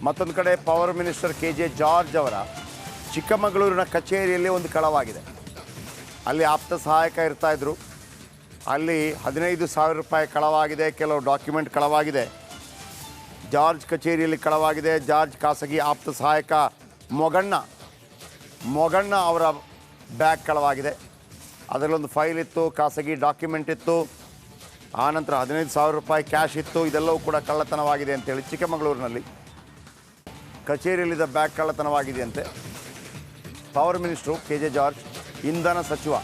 ಮತ್ತೊಂದು ಕಡೆ power minister KJ George ಅವರ ಚಿಕ್ಕಮಗಳೂರಿನ ಕಚೇರಿಯಲ್ಲಿ ಒಂದು ಕಳವಾಗಿದೆ. ಅಲ್ಲಿ ಆಪ್ತ ಸಹಾಯಕ ಇರ್ತಾಯಿದ್ರು. ಅಲ್ಲಿ 15,000 ರೂಪಾಯಿ ಕಳವಾಗಿದೆ, ಕೆಲವು ಡಾಕ್ಯುಮೆಂಟ್ ಕಳವಾಗಿದೆ. ಜಾರ್ಜ್ ಕಚೇರಿಯಲ್ಲಿ ಕಳವಾಗಿದೆ. ಜಾರ್ಜ್ ಖಾಸಗಿ ಆಪ್ತ ಸಹಾಯಕ ಮೊಗಣ್ಣ ಅವರ ಬ್ಯಾಗ್ ಕಳವಾಗಿದೆ. ಅದರಲ್ಲೊಂದು ಫೈಲ್ ಇತ್ತು, ಖಾಸಗಿ ಡಾಕ್ಯುಮೆಂಟ್ ಇತ್ತು, ಆನಂತರ 15,000 ರೂಪಾಯಿ ಕ್ಯಾಶ್ ಇತ್ತು. ಇದೆಲ್ಲವೂ ಕೂಡ ಕಳ್ಳತನವಾಗಿದೆ ಅಂತೇಳಿ ಚಿಕ್ಕಮಗಳೂರಿನಲ್ಲಿ ಕಚೇರಿಯಲ್ಲಿದ್ದ ಬ್ಯಾಗ್ ಕಳ್ಳತನವಾಗಿದೆ ಅಂತೆ. ಪವರ್ ಮಿನಿಸ್ಟ್ರು KJ ಜಾರ್ಜ್, ಇಂಧನ ಸಚಿವ,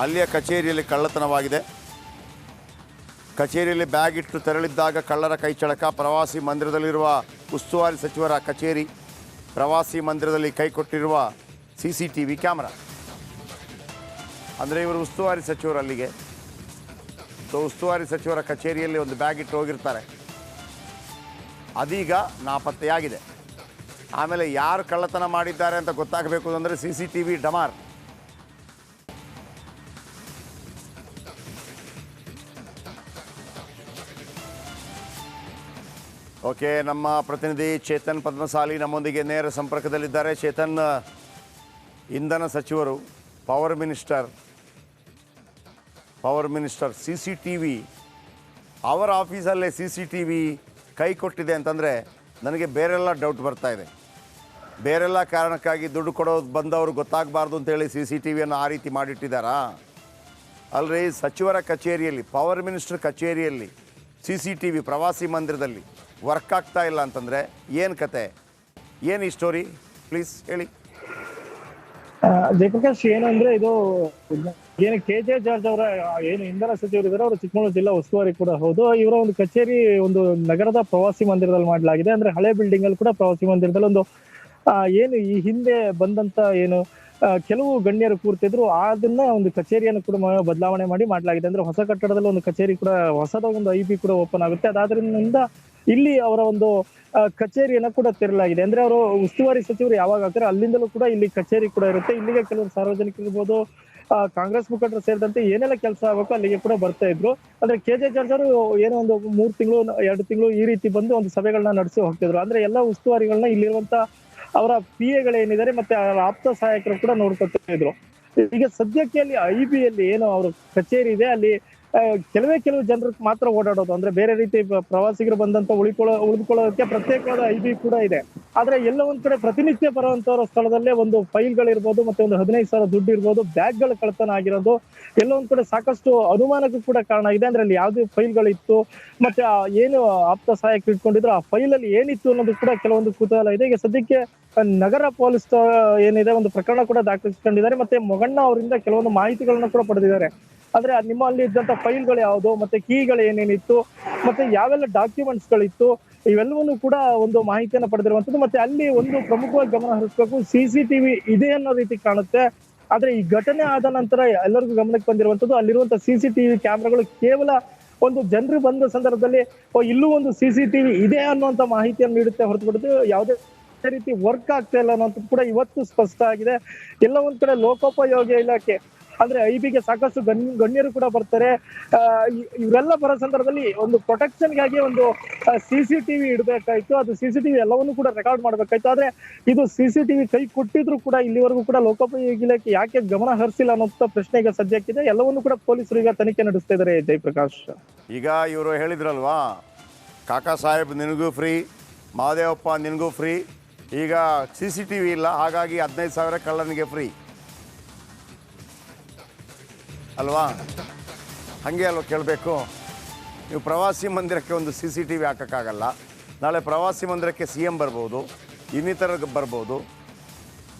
ಅಲ್ಲಿಯ ಕಚೇರಿಯಲ್ಲಿ ಕಳ್ಳತನವಾಗಿದೆ. ಕಚೇರಿಯಲ್ಲಿ ಬ್ಯಾಗ್ ಇಟ್ಟು ತೆರಳಿದ್ದಾಗ ಕಳ್ಳರ ಕೈಚಳಕ. ಪ್ರವಾಸಿ ಮಂದಿರದಲ್ಲಿರುವ ಉಸ್ತುವಾರಿ ಸಚಿವರ ಕಚೇರಿ, ಪ್ರವಾಸಿ ಮಂದಿರದಲ್ಲಿ ಕೈಕೊಟ್ಟಿರುವ CCTV ಕ್ಯಾಮ್ರಾ. ಅಂದರೆ ಇವರು ಉಸ್ತುವಾರಿ ಸಚಿವರು ಅಲ್ಲಿಗೆ. ಉಸ್ತುವಾರಿ ಸಚಿವರ ಕಚೇರಿಯಲ್ಲಿ ಒಂದು ಬ್ಯಾಗ್ ಇಟ್ಟು ಹೋಗಿರ್ತಾರೆ. ಅದೀಗ ನಾಪತ್ತೆಯಾಗಿದೆ. ಆಮೇಲೆ ಯಾರು ಕಳ್ಳತನ ಮಾಡಿದ್ದಾರೆ ಅಂತ ಗೊತ್ತಾಗಬೇಕು ಅಂದರೆ CCTV ಡಮಾರ್. ಓಕೆ, ನಮ್ಮ ಪ್ರತಿನಿಧಿ ಚೇತನ್ ಪದ್ಮಸಾಲಿ ನಮ್ಮೊಂದಿಗೆ ನೇರ ಸಂಪರ್ಕದಲ್ಲಿದ್ದಾರೆ. ಚೇತನ್, ಇಂಧನ ಸಚಿವರು, ಪವರ್ ಮಿನಿಸ್ಟರ್ CCTV, ಅವರ ಆಫೀಸಲ್ಲೇ CCTV ಕೈ ಕೊಟ್ಟಿದೆ ಅಂತಂದರೆ ನನಗೆ ಬೇರೆಲ್ಲ ಡೌಟ್ ಬರ್ತಾ ಇದೆ. ಬೇರೆಲ್ಲ ಕಾರಣಕ್ಕಾಗಿ ದುಡ್ಡು ಕೊಡೋದು ಬಂದವರು ಗೊತ್ತಾಗಬಾರ್ದು ಅಂತೇಳಿ CCTVಯನ್ನು ಆ ರೀತಿ ಮಾಡಿಟ್ಟಿದ್ದಾರಾ? ಅಲ್ಲರಿ, ಸಚಿವರ ಕಚೇರಿಯಲ್ಲಿ, ಪವರ್ ಮಿನಿಸ್ಟರ್ ಕಚೇರಿಯಲ್ಲಿ CCTV ಪ್ರವಾಸಿ ಮಂದಿರದಲ್ಲಿ ವರ್ಕ್ ಆಗ್ತಾ ಇಲ್ಲ ಅಂತಂದರೆ ಏನು ಕತೆ, ಏನು ಈ ಸ್ಟೋರಿ? ಪ್ಲೀಸ್ ಹೇಳಿ. ಜಯಪ್ರಕಾಶ್, ಏನಂದ್ರೆ ಇದು ಏನು KJ ಜಾರ್ಜ್ ಅವರ ಏನು ಇಂಧನ ಸಚಿವರಿದ್ದಾರೆ, ಅವರು ಚಿಕ್ಕಮಗಳೂರು ಜಿಲ್ಲಾ ಉಸ್ತುವಾರಿ ಕೂಡ ಹೌದು. ಇವರ ಒಂದು ಕಚೇರಿ ಒಂದು ನಗರದ ಪ್ರವಾಸಿ ಮಂದಿರದಲ್ಲಿ ಮಾಡಲಾಗಿದೆ. ಅಂದ್ರೆ ಹಳೆ ಬಿಲ್ಡಿಂಗ್ ಅಲ್ಲಿ ಕೂಡ ಪ್ರವಾಸಿ ಮಂದಿರದಲ್ಲಿ ಒಂದು ಏನು ಈ ಹಿಂದೆ ಬಂದಂತ ಏನು ಕೆಲವು ಗಣ್ಯರು ಕೂರ್ತಿದ್ರು, ಅದನ್ನ ಒಂದು ಕಚೇರಿಯನ್ನು ಕೂಡ ಬದಲಾವಣೆ ಮಾಡಲಾಗಿದೆ. ಅಂದ್ರೆ ಹೊಸ ಕಟ್ಟಡದಲ್ಲಿ ಒಂದು ಕಚೇರಿ ಕೂಡ, ಹೊಸದ ಒಂದು IB ಕೂಡ ಓಪನ್ ಆಗುತ್ತೆ. ಅದಾದ್ರಿಂದ ಇಲ್ಲಿ ಅವರ ಒಂದು ಕಚೇರಿಯನ್ನ ಕೂಡ ತೆರಲಾಗಿದೆ. ಅಂದ್ರೆ ಅವರು ಉಸ್ತುವಾರಿ ಸಚಿವರು ಯಾವಾಗ ಆಗ್ತಾರೆ ಅಲ್ಲಿಂದಲೂ ಕೂಡ ಇಲ್ಲಿ ಕಚೇರಿ ಕೂಡ ಇರುತ್ತೆ. ಇಲ್ಲಿಗೆ ಕೆಲವರು ಸಾರ್ವಜನಿಕರು ಇರ್ಬೋದು, ಕಾಂಗ್ರೆಸ್ ಮುಖಂಡರು ಸೇರಿದಂತೆ ಏನೆಲ್ಲ ಕೆಲಸ ಆಗಬೇಕು ಅಲ್ಲಿಗೆ ಕೂಡ ಬರ್ತಾ ಇದ್ರು. ಅಂದ್ರೆ KJ ಜಾರ್ಜ್ ಅವರು ಏನೋ ಒಂದು 3 ತಿಂಗಳು 2 ತಿಂಗಳು ಈ ರೀತಿ ಬಂದು ಒಂದು ಸಭೆಗಳನ್ನ ನಡೆಸಿ ಹೋಗ್ತಿದ್ರು. ಅಂದ್ರೆ ಎಲ್ಲ ಉಸ್ತುವಾರಿಗಳನ್ನ ಇಲ್ಲಿರುವಂತ ಅವರ PAಗಳೇನಿದ್ದಾರೆ ಮತ್ತೆ ಅವರ ಆಪ್ತ ಸಹಾಯಕರು ಕೂಡ ನೋಡ್ಕೊತಾ ಇದ್ರು. ಈಗ ಸದ್ಯಕ್ಕೆ ಅಲ್ಲಿ IB ಯಲ್ಲಿ ಏನು ಅವ್ರ ಕಚೇರಿ ಇದೆ, ಅಲ್ಲಿ ಕೆಲವು ಜನರು ಮಾತ್ರ ಓಡಾಡೋದು. ಅಂದ್ರೆ ಬೇರೆ ರೀತಿ ಪ್ರವಾಸಿಗರು ಬಂದಂತ ಉಳಿದುಕೊಳ್ಳೋದಕ್ಕೆ ಪ್ರತ್ಯೇಕವಾದ IB ಕೂಡ ಇದೆ. ಆದ್ರೆ ಎಲ್ಲ ಒಂದ್ ಕಡೆ ಪ್ರತಿನಿತ್ಯ ಬರುವಂತವರ ಸ್ಥಳದಲ್ಲೇ ಒಂದು ಫೈಲ್ಗಳಿರ್ಬೋದು, ಮತ್ತೆ ಒಂದು 15,000 ದುಡ್ಡು ಇರ್ಬೋದು, ಬ್ಯಾಗ್ಗಳ ಕಳ್ಳತನ ಆಗಿರೋದು ಎಲ್ಲ ಒಂದ್ ಕಡೆ ಸಾಕಷ್ಟು ಅನುಮಾನಕ್ಕೂ ಕೂಡ ಕಾರಣ ಆಗಿದೆ. ಅಂದ್ರೆ ಅಲ್ಲಿ ಯಾವ್ದು ಫೈಲ್ಗಳಿತ್ತು, ಮತ್ತೆ ಏನು ಆಪ್ತ ಸಹಾಯಕರು ಇಟ್ಕೊಂಡಿದ್ರು ಆ ಫೈಲ್ ಅಲ್ಲಿ ಏನಿತ್ತು ಅನ್ನೋದು ಕೂಡ ಕೆಲವೊಂದು ಕುತೂಹಲ ಇದೆ. ಈಗ ಸದ್ಯಕ್ಕೆ ನಗರ ಪೊಲೀಸ್ ಏನಿದೆ ಒಂದು ಪ್ರಕರಣ ಕೂಡ ದಾಖಲಿಸಿಕೊಂಡಿದ್ದಾರೆ. ಮತ್ತೆ ಮೊಗಣ್ಣ ಅವರಿಂದ ಕೆಲವೊಂದು ಮಾಹಿತಿಗಳನ್ನ ಕೂಡ ಪಡೆದಿದ್ದಾರೆ. ಅಂದ್ರೆ ನಿಮ್ಮಲ್ಲಿ ಇದ್ದಂತ ಫೈಲ್ಗಳು ಯಾವುದು, ಮತ್ತೆ ಕೀಗಳು ಏನೇನಿತ್ತು, ಮತ್ತೆ ಯಾವೆಲ್ಲ ಡಾಕ್ಯುಮೆಂಟ್ಸ್ ಗಳಿತ್ತು, ಇವೆಲ್ಲವನ್ನೂ ಕೂಡ ಒಂದು ಮಾಹಿತಿಯನ್ನ ಪಡೆದಿರುವಂತದ್ದು. ಮತ್ತೆ ಅಲ್ಲಿ ಒಂದು ಪ್ರಮುಖವಾಗಿ ಗಮನ ಹರಿಸಬೇಕು, CCTV ಇದೆ ಅನ್ನೋ ರೀತಿ ಕಾಣುತ್ತೆ. ಆದ್ರೆ ಈ ಘಟನೆ ಆದ ನಂತರ ಎಲ್ಲರಿಗೂ ಗಮನಕ್ಕೆ ಬಂದಿರುವಂತದ್ದು, ಅಲ್ಲಿರುವಂತ CCTV ಕ್ಯಾಮ್ರಾಗಳು ಕೇವಲ ಒಂದು ಜನರು ಬಂದ ಸಂದರ್ಭದಲ್ಲಿ ಇಲ್ಲೂ ಒಂದು CCTV ಇದೆ ಅನ್ನುವಂತ ಮಾಹಿತಿಯನ್ನು ನೀಡುತ್ತೆ ಹೊರತುಪಡಿದು ಯಾವುದೇ ರೀತಿ ವರ್ಕ್ ಆಗ್ತಾ ಇಲ್ಲ ಅನ್ನೋದು ಕೂಡ ಇವತ್ತು ಸ್ಪಷ್ಟ ಆಗಿದೆ. ಎಲ್ಲ ಒಂದ್ ಕಡೆ ಲೋಕೋಪಯೋಗಿ ಇಲಾಖೆ ಅಂದ್ರೆ IBಗೆ ಸಾಕಷ್ಟು ಗಣ್ಯರು ಕೂಡ ಬರ್ತಾರೆ. ಇವರೆಲ್ಲ ಬರೋ ಸಂದರ್ಭದಲ್ಲಿ ಒಂದು ಪ್ರೊಟೆಕ್ಷನ್ ಗಾಗಿ ಒಂದು CCTV ಇಡಬೇಕಾಯ್ತು. ಅದು CCTV ಎಲ್ಲವನ್ನೂ ಕೂಡ ರೆಕಾರ್ಡ್ ಮಾಡ್ಬೇಕಾಯ್ತು. ಆದ್ರೆ ಇದು CCTV ಕೈ ಕೊಟ್ಟಿದ್ರು ಕೂಡ ಇಲ್ಲಿವರೆಗೂ ಕೂಡ ಲೋಕೋಪಯೋಗಿ ಇಲಾಖೆ ಯಾಕೆ ಗಮನ ಹರಿಸಿಲ್ಲ ಅನ್ನೋ ಪ್ರಶ್ನೆ ಈಗ ಸದ್ಯಕ್ಕಿದೆ. ಎಲ್ಲವನ್ನೂ ಕೂಡ ಪೊಲೀಸರು ಈಗ ತನಿಖೆ ನಡೆಸ್ತಾ ಇದ್ದಾರೆ. ಜಯಪ್ರಕಾಶ್, ಈಗ ಇವರು ಹೇಳಿದ್ರಲ್ವಾ, ಕಾಕಾ ಸಾಹೇಬ್ ನಿನಗೂ ಫ್ರೀ, ಮಹದೇವಪ್ಪ ನಿನಗೂ ಫ್ರೀ, ಈಗ CCTV ಇಲ್ಲ, ಹಾಗಾಗಿ 15,000 ಕಳ್ಳನಿಗೆ ಫ್ರೀ ಅಲ್ವಾ? ಹಾಗೆ ಅಲ್ವ ಕೇಳಬೇಕು. ನೀವು ಪ್ರವಾಸಿ ಮಂದಿರಕ್ಕೆ ಒಂದು CCTV ಹಾಕೋಕ್ಕಾಗಲ್ಲ. ನಾಳೆ ಪ್ರವಾಸಿ ಮಂದಿರಕ್ಕೆ CM ಬರ್ಬೋದು, ಇನ್ನಿತರ ಬರ್ಬೋದು.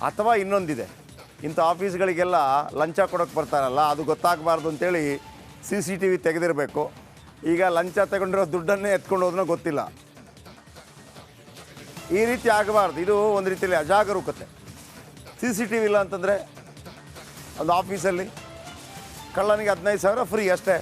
ಅಥವಾ ಇನ್ನೊಂದಿದೆ, ಇಂಥ ಆಫೀಸ್ಗಳಿಗೆಲ್ಲ ಲಂಚ ಕೊಡೋಕ್ಕೆ ಬರ್ತಾರಲ್ಲ, ಅದು ಗೊತ್ತಾಗಬಾರ್ದು ಅಂತೇಳಿ CCTV ತೆಗೆದಿರಬೇಕು. ಈಗ ಲಂಚ ತಗೊಂಡಿರೋ ದುಡ್ಡನ್ನೇ ಎತ್ಕೊಂಡು ಹೋದ್ನೋ ಗೊತ್ತಿಲ್ಲ. ಈ ರೀತಿ ಆಗಬಾರ್ದು. ಇದು ಒಂದು ರೀತಿಯಲ್ಲಿ ಅಜಾಗರೂಕತೆ. CCTV ಇಲ್ಲ ಅಂತಂದರೆ ಒಂದು ಆಫೀಸಲ್ಲಿ ಕಳ್ಳನಿಗೆ 15,000 ಫ್ರೀ ಅಷ್ಟೇ.